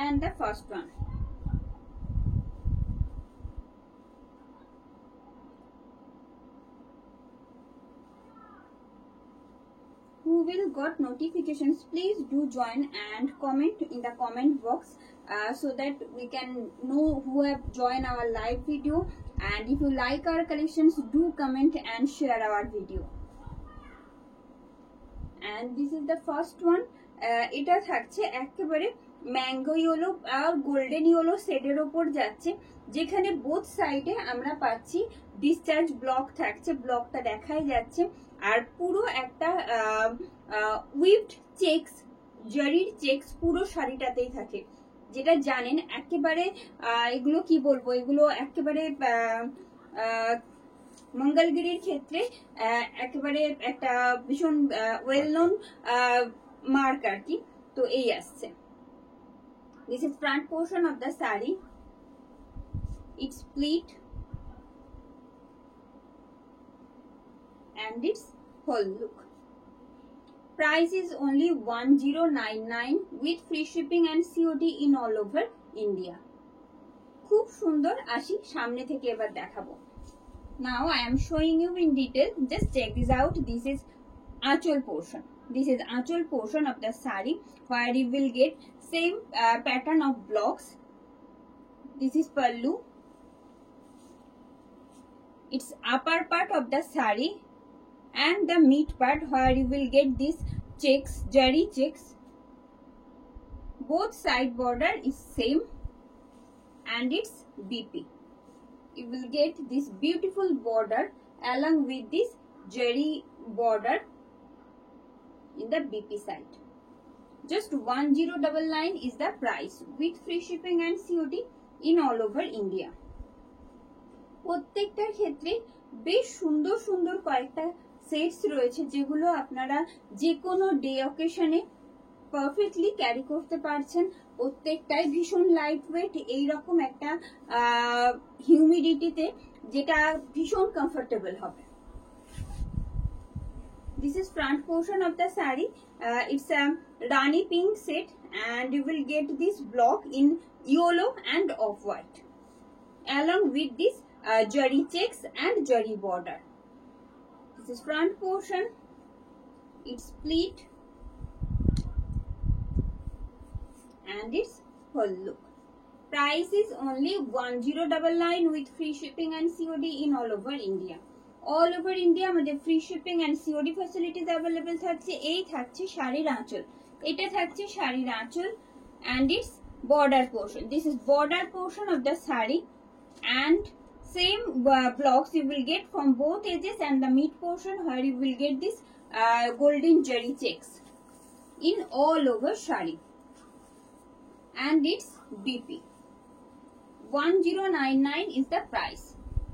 and the first one. Who will got notifications, please do join and comment in the comment box so that we can know who have joined our live video. And if you like our collections, do comment and share our video. And this is the first one. এটা থাকছে একেবারে mango yellow আর golden yellow শেডের উপর যাচ্ছে, যেখানে both সাইডে আমরা পাচ্ছি ডিসচার্জ ব্লক থাকছে, ব্লকটা দেখাই যাচ্ছে। আর পুরো একটা উইভড চেকস, জারির চেকস পুরো শাড়িটাতেই থাকে, যেটা জানেন একেবারে এগুলো কি বলবো, এগুলো একেবারে মঙ্গলগিরির ক্ষেত্রে একেবারে একটা ভীষণ ওয়েল নোন মার্ক আর কি। তো এই আসছে, this is front portion of the saree, it's pleat and its whole look. Price is only 1099 with free shipping and COD in all over India. খুব সুন্দর। আসি সামনে থেকে এবার দেখাবো। Now I am showing you in detail. Just check this out. This is achol portion. This is achol portion of the saree, where you will get same pattern of blocks. This is pallu. It's upper part of the saree and the mid part, where you will get this checks, jari checks. Both side border is same and it's BP. You will get this beautiful border along with this jari border in the BP side. Just 1099 is the price with free shipping and COD in all over India. প্রত্যেকটার ক্ষেত্রে বেশ সুন্দর সুন্দর কয়েকটা sets রয়েছে, যেগুলো আপনারা যে কোনো ডে অকেশনে পারফেক্টলি ক্যারি করতে পারছেন। প্রত্যেকটাই ভীষণ লাইট ওয়েট, এইরকম একটা হিউমিডিটিতে যেটা ভীষণ কমফোর্টেবল হবে। This is front portion of the saree. It's a Rani pink set and you will get this block in yellow and off-white along with this jari checks and jari border. This is front portion. It's pleat and its whole look. Price is only 1099 with free shipping and COD in all over India. All over India আমাদের free shipping and COD facilities available থাকছে। এই থাকছে শাড়ির আঁচল, এটা থাকছে শাড়ির আঁচল and its border portion. This is border portion of the saree and same blocks you will get from both edges and the mid portion, where you will get this golden jari checks in all over saree and its BP. 1099 is the price.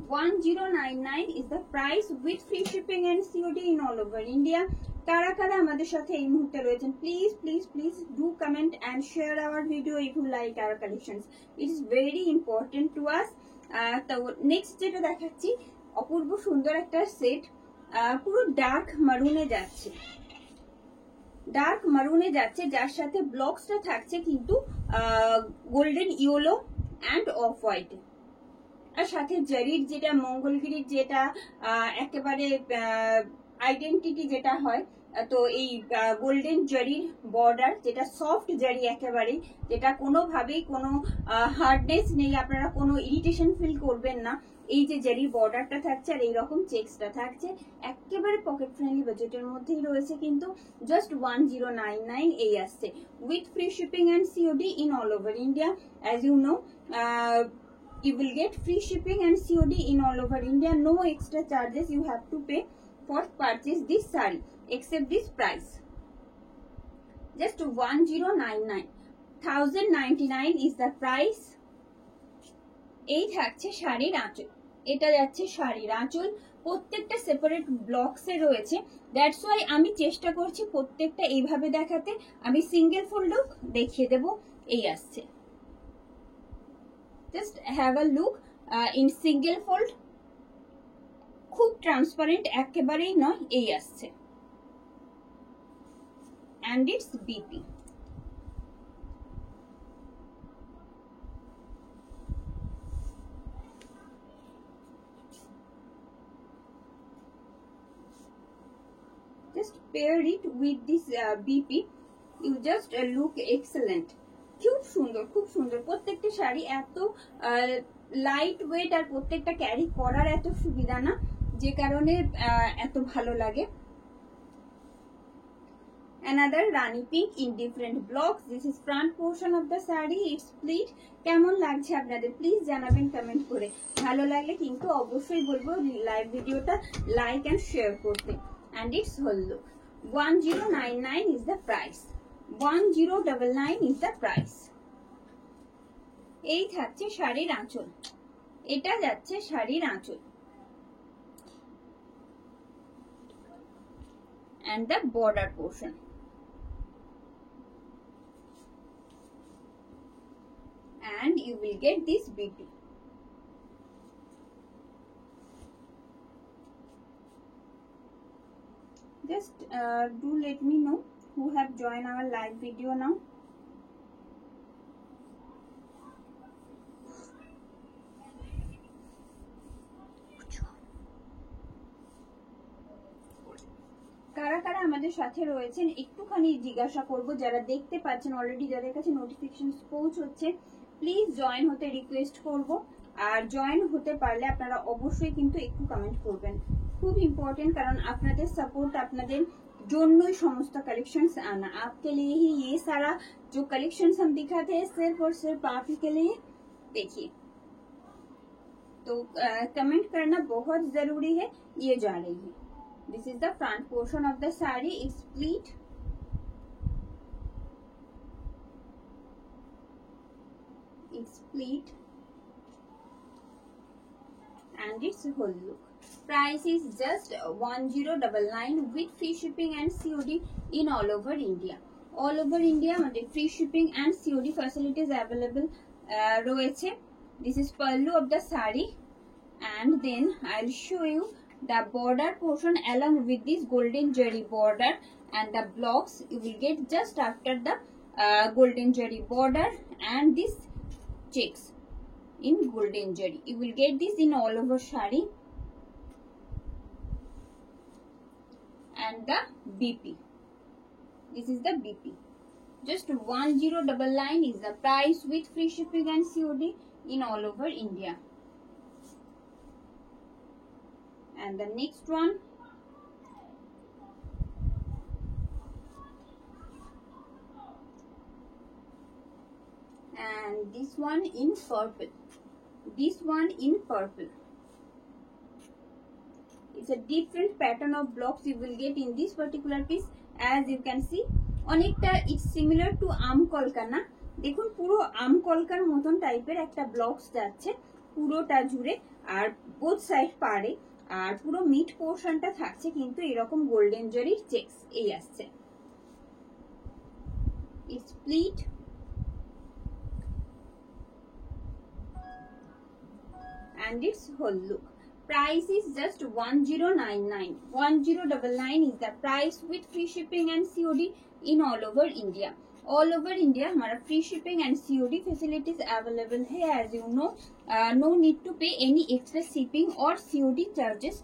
1099 is the price with free shipping and COD in all over India. কারা কারা আমাদের সাথে এই মুহূর্তে রয়েছেন, please please please do comment and share our video if you like our collections. It is very important to us. তো next যেটা দেখাচ্ছি, অপূর্ব সুন্দর একটা সেট, পুরো ডার্ক মারুনে যাচ্ছে, ডার্ক মারুনে যাচ্ছে, যার সাথে ব্লকসটা থাকছে কিন্তু golden yellow and off white, আর সাথে জারির যেটা মঙ্গলগিরির যেটা একেবারে আইডেন্টিটি যেটা হয়, তো এই গোল্ডেন জারির বর্ডার, যেটা সফট জারি একেবারে, যেটা কোনোভাবেই কোনো হার্ডনেস নেই, আপনারা কোনো ইরিটেশন ফিল করবেন না। এই যে জারির বর্ডারটা থাকছে আর এইরকম চেক্সটা থাকছে, একেবারে পকেট ফ্রেন্ডলি বাজেটের মধ্যেই রয়েছে, কিন্তু জাস্ট 1099 এই আসছে with free shipping and COD in all over India. As you know, you will get free shipping and COD in all over India. No extra charges you have to pay for purchase this saree except this price. Just 1099. 1099 is the price. এই থাকছে শাড়ির আঁচল, এটা যাচ্ছে শাড়ির আঁচল, প্রত্যেকটা separate ব্লকসে রয়েছে। দ্যাটস ওয়াই আমি চেষ্টা করছি প্রত্যেকটা এইভাবে দেখাতে। আমি সিঙ্গেল ফোল্ডও দেখিয়ে দেব। এই আসছে, just have a look in single fold, খুব ট্রান্সপারেন্ট একেবারেই নয়, এই আসছে and its BP. pair it with this BP, you just look excellent. খুব সুন্দর, খুব সুন্দর। প্রত্যেকটা শাড়ি এত লাইট ওয়েট আর প্রত্যেকটা ক্যারি করার এত সুবিধা না, যে কারণে এত ভালো লাগে। Another Rani pink in different blocks. This is front portion of the saree. It's split. কেমন লাগছে আপনাদের প্লিজ জানাবেন কমেন্ট করে। ভালো লাগলে কিন্তু অবশ্যই বলবো লাইভ ভিডিওটা লাইক এন্ড শেয়ার করতে। And its whole look. 1099 is the price. 1099 is the price. এই থাকছে শাড়ির আঁচল, এটা যাচ্ছে শাড়ির আঁচল। And the border portion. And you will get this BP. Just do let me know who have joined our live video now. কারা কারা আমাদের সাথে রয়েছেন একটুখানি জিজ্ঞাসা করব, যারা দেখতে পাচ্ছেন অলরেডি, যাদের কাছে নোটিফিকেশন পৌঁছচ্ছে প্লিজ জয়েন হতে রিকোয়েস্ট করব। আর জয়েন হতে পারলে আপনারা অবশ্যই কিন্তু একটু কমেন্ট করবেন, খুব ইম্পর্টেন্ট, কারণ আপনাদের সাপোর্ট, আপনাদের জন্যই সমস্ত कलेक्शंस आना। आपके लिए ही ये सारा जो कलेक्शंस हम दिखाते हैं सिर्फ और सिर्फ आप ही के लिए। देखिए तो कमेंट करना बहुत जरूरी है। ये जा रही है, this is the front portion of the saree. It's split. It's split and its whole look. Price is just 1099 with free shipping and COD in all over India. All over India আমাদের free shipping and COD facilities available রয়েছে। This is pallu of the saree, and then I'll show you the border portion along with this golden zari border, and the blocks you will get just after the golden zari border and this checks in golden zari. You will get this in all over saree. And the BP, this is the BP. Just 1099 is the price with free shipping and COD in all over India. And the next one, and this one in purple, this one in purple. It's a different pattern of blocks you will get in this particular piece. As you can see, অনেকটা it's similar to আম কলকা না, দেখুন পুরো আম কলকার মতন টাইপের একটা blocks যাচ্ছে পুরোটা জুড়ে, আর বোথ সাইড পারে, আর পুরো মিড পোর্শনটা থাকছে কিন্তু এরকম গোল্ডেন জরির চেকস এই আসছে। It's split and its whole look. Price is just 1099. 1099 is the price with free shipping and COD in all over India. All over India हमारा free shipping and COD facilities available है। As you know, no need to pay any extra shipping or COD charges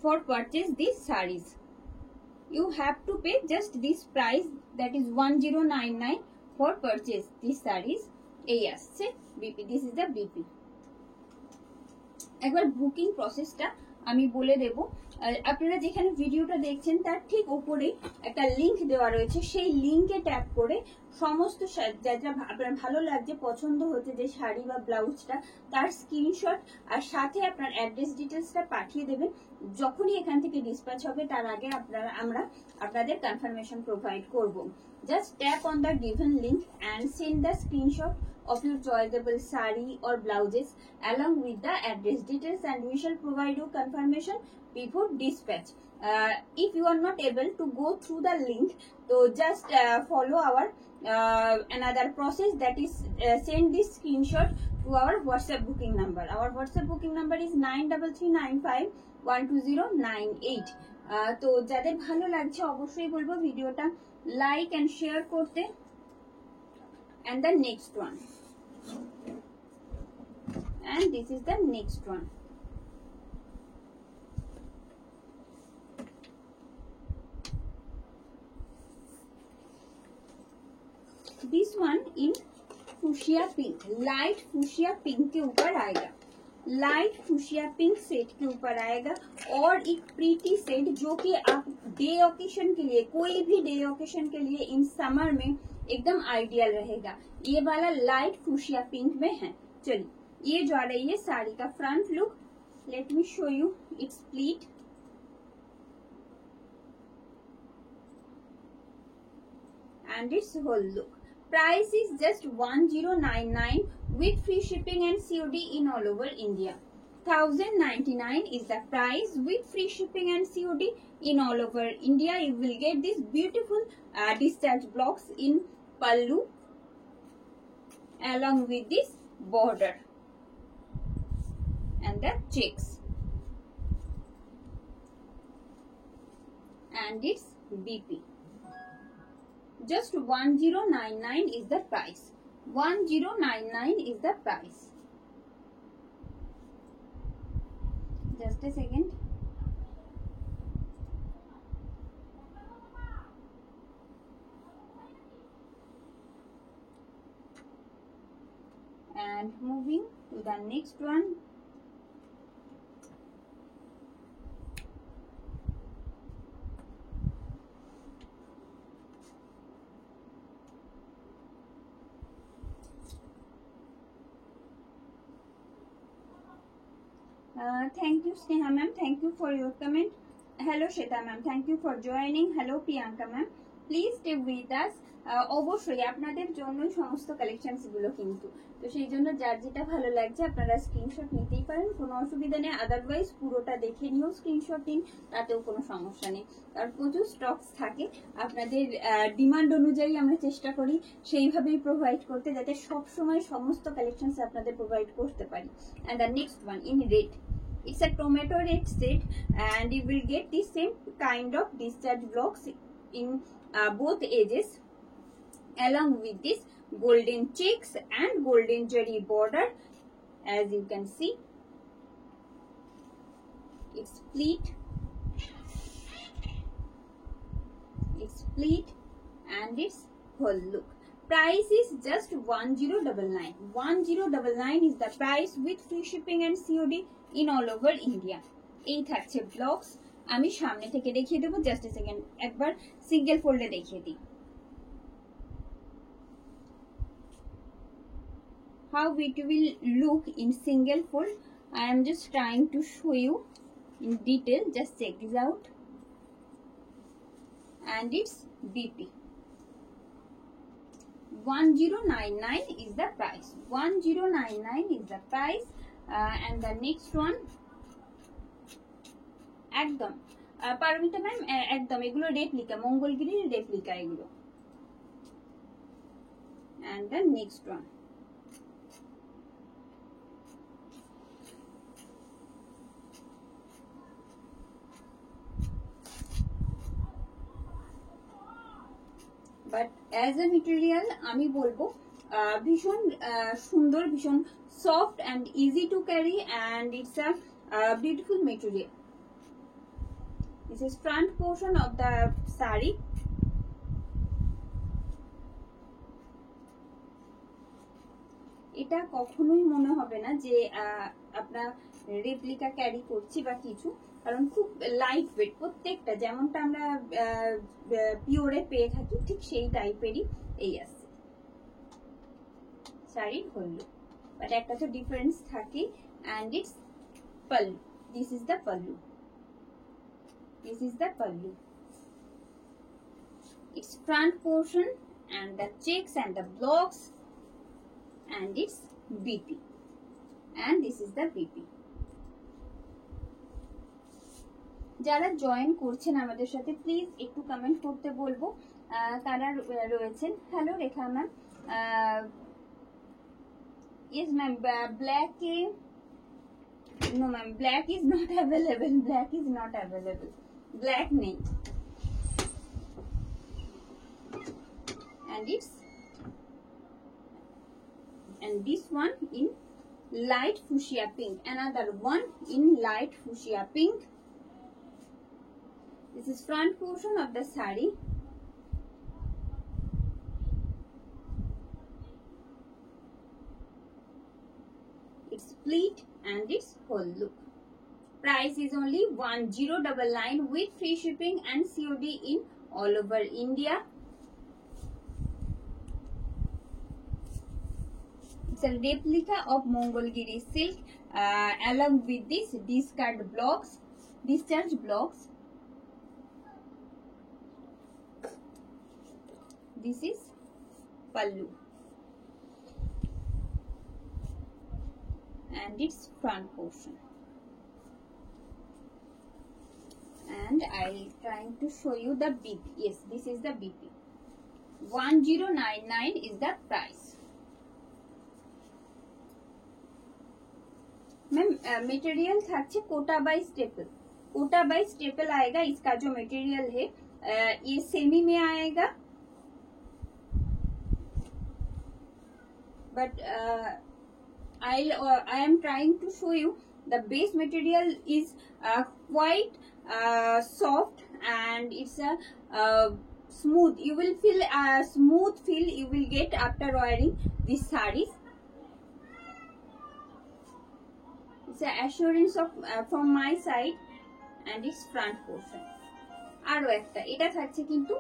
for purchase these sarees. You have to pay just this price, that is 1099 for purchase these sarees. এই আসছে BP. This is the BP. একবার booking প্রসেসটা আমি বলে দেব। আপনারা যেখানে ভিডিওটা দেখছেন তার ঠিক উপরেই একটা লিংক দেওয়া রয়েছে, সেই লিংকে ট্যাপ করে সমস্ত যেটা আপনার ভালো লাগছে, পছন্দ হচ্ছে যে শাড়ি বা ব্লাউজটা, তার স্ক্রিনশট আর সাথে আপনার অ্যাড্রেস ডিটেলসটা পাঠিয়ে দেবেন। যখনই এখান থেকে ডিসপ্যাচ হবে তার আগে আমরা আপনাদের কনফার্মেশন প্রোভাইড করব। Just tap on the given link and send the screenshot of your choiceable saree or blouses along with the address details, and we shall provide you confirmation before dispatch. If you are not able to go through the link, so just follow our another process, that is send this screenshot to our WhatsApp booking number. Our WhatsApp booking number is 9395120998. তো যাদের ভালো লাগছে অবশ্যই বলবো ভিডিওটা like and share করতে। And the next one, and this is the next one. This one in fuchsia pink, light fuchsia pink के ऊपर आएगा, लाइट फुशिया पिंक सेट के ऊपर आएगा। और एक प्रीटी सेट जो कि आप डे ओकेशन के लिए, कोई भी डे ओकेशन के लिए इन समर में एकदम आइडियल रहेगा। ये वाला लाइट फुशिया पिंक में है। चलिए, ये जो आ रही है साड़ी का front look, let me show you it's pleat and its whole look. Price is just 1099 with free shipping and COD in all over India. 1099 is the price with free shipping and COD in all over India. You will get these beautiful discharge blocks in pallu along with this border and the checks, and its BP. Just 1099 is the price. 1099 is the price. Just a second. And moving to the next one. Thank you Sneha ma'am, thank you for your comment. Hello Shweta ma'am, thank you for joining. Hello Priyanka ma'am, please stay with us. অবশ্যই আপনাদের জন্যই সমস্ত collections গুলো, কিন্তু তো সেই জন্য যার যেটা ভালো লাগছে আপনারা স্ক্রিনশট নিতেই পারেন, কোনো অসুবিধা নেই। আদারওয়াইজ পুরোটা দেখে নিয়েও স্ক্রিনশট দিন, তাতেও কোনো সমস্যা নেই। আর প্রচুর স্টকস থাকে, আপনাদের ডিমান্ড অনুযায়ী আমরা চেষ্টা করি সেইভাবেই প্রোভাইড করতে, যাতে সব সময় সমস্ত কালেকশনস আপনাদের প্রোভাইড করতে পারি। And the next one in red, it's a tomato red set and you will get the same kind of discharge blocks in both edges along with this golden checks and golden zari border. As you can see, it's pleat and its whole look. Price is just 1099. 1099 is the price with free shipping and COD in all over India. এই থাকছে blocks, আমি সামনে থেকে দেখিয়ে দেবো। Just a second, একবার single ফোল্ডে দেখিয়ে দিই how it will look in single fold. I am just trying to show you in detail. Just check this out. And its BP. 1099 is the price. 1099 is the price. And the next one, একদম Paromita ma'am, একদম এগুলো replica, মঙ্গলগিরির replica এগুলো। And the next one, but as a material আমি বলবো ভীষণ সুন্দর, ভীষণ soft and easy to carry, and it's a beautiful material. This is front portion of the sari. এটা কখনোই মনে হবে না যে আপনার রেপ্লিকা ক্যারি করছি বা কিছু, কারণ খুব লাইট ওয়েট, প্রত্যেকটা যেমনটা আমরা পিওরে পেয়ে থাকি ঠিক সেই টাইপেরই এই আসছে শাড়ির হল। বাট একটা তো ডিফারেন্স থাকে। And it's pallu, this is the pallu, this is the pallu. It's front portion and the checks and the blocks and its BP, and this is the BP. যারা জয়েন করছেন আমাদের সাথে প্লিজ একটু কমেন্ট করতে বলবো কারা রয়েছেন। Hello Rekha ma'am, yes ma'am, black no ma'am, black is not available, black is not available, black নেই। and it's and this one in light fuchsia pink, another one in light fuchsia pink. This is front portion of the sari, its pleat and its whole look. Price is only 1099 with free shipping and COD in all over India. It's a replica of Mongolgiri silk along with this discard blocks, discharge blocks. This is pallu and its front portion. And I'm trying to show you the BP. Yes, this is the BP. 1099 is the price. Ma'am material থাকছে Kota by staple. Kota by staple आएगा. इसका जो material है ये semi में आएगा. But I am trying to show you the base material is quite soft and it's a smooth. You will feel smooth feel you will get after wearing these sarees. It's an assurance of from my side and its front portion. আরো একটা এটা থাকছে কিন্তু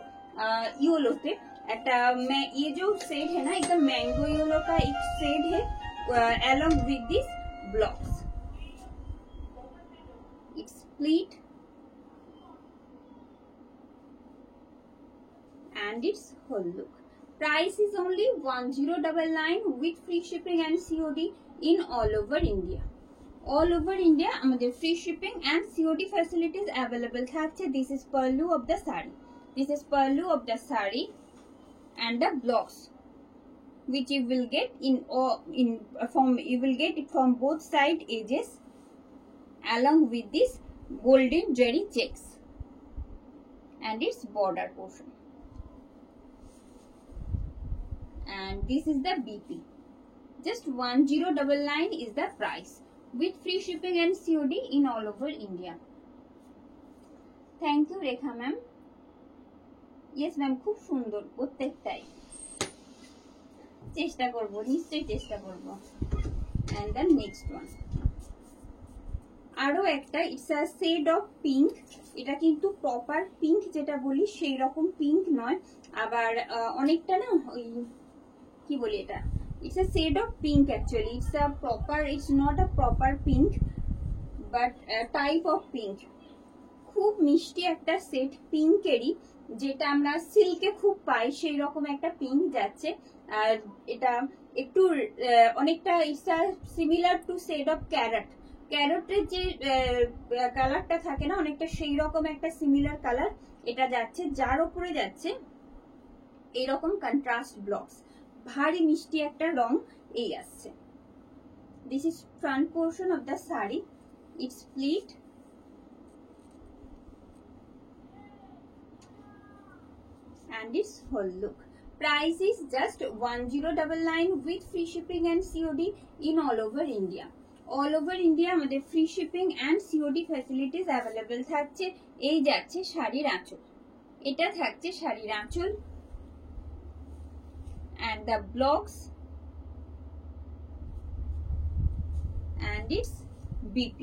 ইয়েলোতে একটা ये जो shade है ना एकदम मैंगो येलो का एक शेड है along with this blocks. It's pleat and its whole look. Price is only 1099 with free shipping and COD in all over India. All over India আমাদের free shipping and COD facilities available থাকছে. This is pallu of the saree. This is pallu of the saree and the blocks which you will get you will get it from both side edges along with this golden zari checks and its border portion. And this is the BP. Just 1099 is the price with free shipping and COD in all over India. Thank you Rekha ma'am. Yes ma'am, খুব সুন্দর প্রত্যেকটাই. চেষ্টা করব, নিশ্চয়ই চেষ্টা করব. And the next one. আরো একটা it's a shade of pink. এটা কিন্তু প্রপার পিঙ্ক যেটা বলি সেই রকম পিঙ্ক নয়, আবার অনেকটা না ওই কি বলি এটা it's a shade of pink actually. It's a proper it's not a proper pink but type of pink. খুব মিষ্টি একটা সেট পিঙ্কেরই, যেটা আমরা সিল্কে খুব পাই সেই রকম একটা পিঙ্ক যাচ্ছে. আর এটা একটু অনেকটা it's a similar to shade of carrot. ক্যারটের যে কালারটা থাকে না অনেকটা সেই রকম একটা সিমিলার কালার এটা যাচ্ছে, যার উপরে যাচ্ছে এইরকম কন্ট্রাস্ট ব্লকস. ভারী মিষ্টি একটা রং এই আসছে. This is front portion of the sari. It's pleat and its whole look. Price is just 1099 with free shipping and COD in all over India. All over India আমাদের free shipping and COD facilities available থাকছে. এই যাচ্ছে শাড়ির আঁচল, এটা থাকছে শাড়ির আঁচল and the blocks and its BP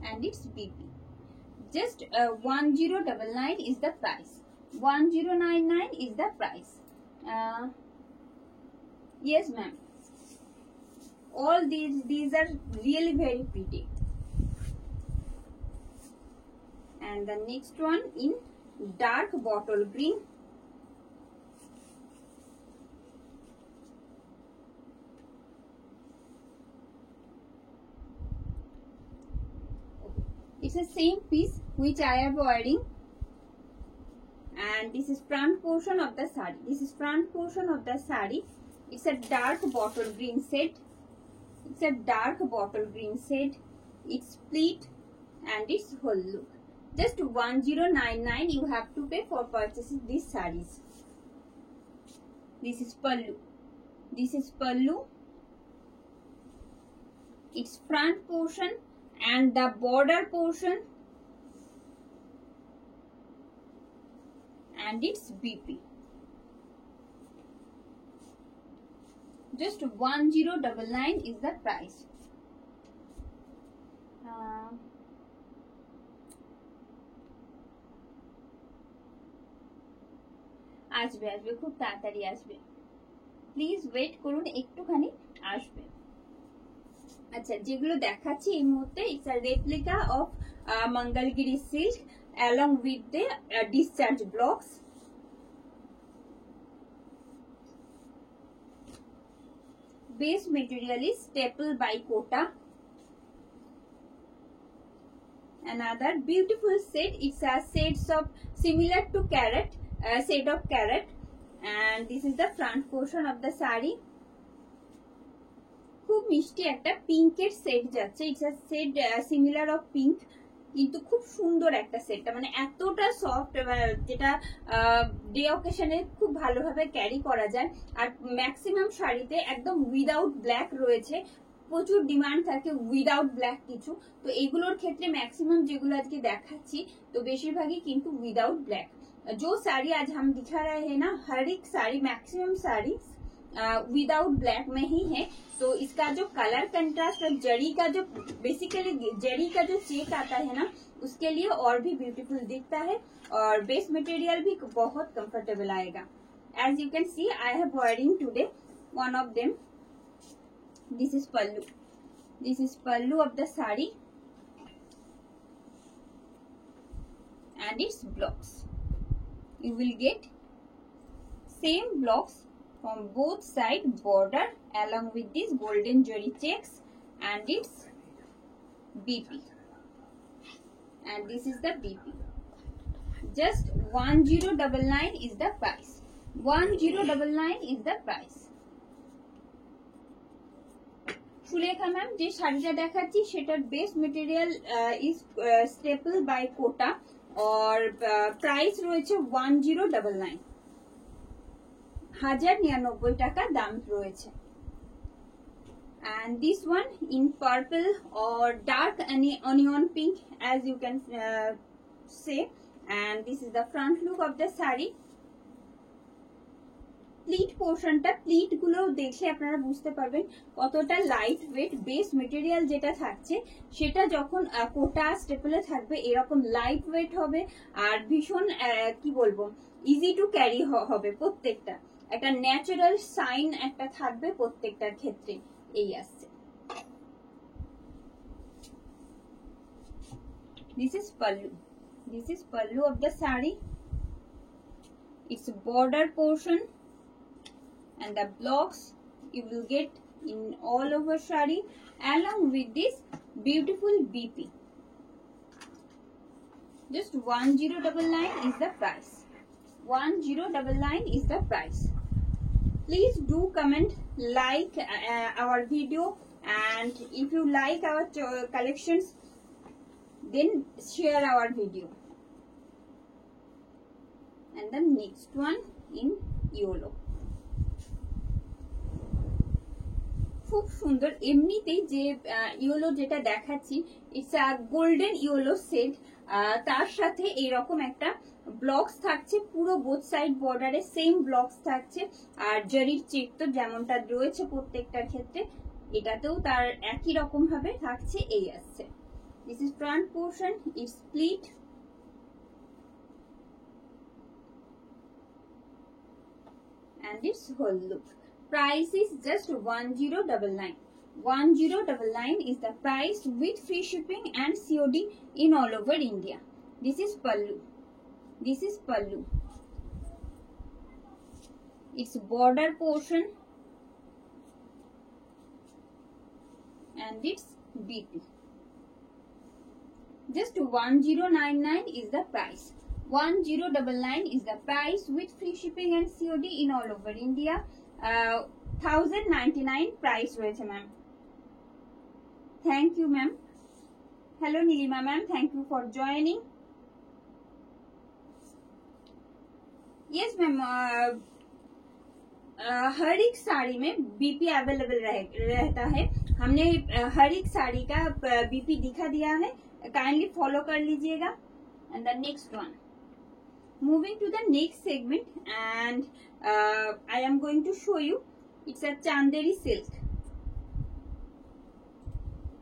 and its BP. Just 1099 is the price. 1099 is the price. Yes ma'am, all these are really very pretty. And the next one in dark bottle green. It's the same piece which I am wearing, and this is front portion of the saree. This is front portion of the saree. It's a dark bottle green shade. It's a dark bottle green shade. It's pleat and its whole look. Just 1099 you have to pay for purchasing these sarees. This is pallu. This is pallu. Its front portion and the border portion and its BP. Just 1099 is the price. আসবে আসবে, খুব তাড়াতাড়ি আসবে, please wait করুন একটুখানি, আসবে। আচ্ছা, যেগুলো দেখাচ্ছি এই মুহূর্তে, it's a replica of Mangalagiri silk along with the discharge blocks. Base material is staple by Kota. Another beautiful set, it's a shades of similar to carrot, shade of carrot, and this is the front portion of the sari. খুব মিষ্টি একটা পিঙ্কের set যাচ্ছে, it's a set similar of pink, কিন্তু খুব সুন্দর একটা সেটটা, মানে এতটা সফট, যেটা ডে অকেশনে খুব ভালোভাবে ক্যারি করা যায়। আর ম্যাক্সিমাম শাড়িতে একদম উইদাউট ব্ল্যাক রয়েছে, প্রচুর ডিমান্ড থাকে উইদাউট ব্ল্যাক কিছু, তো এগুলোর ক্ষেত্রে ম্যাক্সিমাম যেগুলো আজকে দেখাচ্ছি তো বেশিরভাগই কিন্তু উইदाउट ब्लैक। जो साड़ी आज हम दिखा रहे हैं ना, हर एक sari, maximum sari without black में ही है, तो इसका जो कलर कंट्रास्ट और जरी का जो बेसिकली जरी का जो चेक आता है ना, उसके लिए और भी ब्यूटीफुल दिखता है, और बेस मटेरियल भी बहुत कंफर्टेबल आएगा। As you can see I have wearing today one of them. This is pallu. This is pallu of the sari and its blocks. You will get same blocks from both side border along with this golden jari checks and its BP. And this is the BP. Just 1099 is the price. 1099 is the price. Sulekha ma'am, যে শাড়িটা দেখাচ্ছি সেটার base material is staple by Kota, और price রয়েছে 1099, 1099 টাকা দাম রয়েছে। and this one in purple or dark onion pink, as you can say, and this is the front look of the saree. Pleat পোর্শনটা, প্লিট গুলো দেখে আপনারা বুঝতে পারবেন কতটা লাইট ওয়েট। বেস মেটেরিয়াল যেটা থাকছে সেটা যখন কোটা স্টেপলে থাকবে এরকম লাইট ওয়েট হবে, আর ভীষণ কি বলবো ইজি টু ক্যারি হবে, প্রত্যেকটা একটা ন্যাচারাল সাইন একটা থাকবে প্রত্যেকটার ক্ষেত্রে। এই আসছে, this is pallu, this is pallu of the sari, it's border portion and the blocks you will get in all over shari along with this beautiful BP. Just 1099 is the price. 1099 is the price. Please do comment, like our video, and if you like our collections then share our video. And the next one in YOLO. খুব সুন্দর, এমনিতেই যে yellow যেটা দেখাচ্ছি it's a golden yellow set, তার সাথে এইরকম একটা ব্লকস থাকছে পুরো বোথ সাইড বর্ডারে, সেম ব্লকস থাকছে, আর জারির চেক তো যেমনটা রয়েছে প্রত্যেকটার ক্ষেত্রে এটাতেও তার একই রকম ভাবে থাকছে। এই আসছে, this is front portion, it's split and its whole look. Price is just 1099. 1099 is the price with free shipping and COD in all over India. This is pallu. This is pallu. It's border portion and its BP. Just 1099 is the price. 1099 is the price with free shipping and COD in all over India. 1099 price রয়েছে ma'am. Thank you ma'am. Hello Nilima ma'am, thank you for joining. Yes ma'am, हर एक साड़ी में BP available रहता है। हमने हर एक साड़ी का BP दिखा दिया है, काइंडली फॉलो कर लीजिएगा। And the next one, moving to the next segment, and I am going to show you It's a Chanderi silk.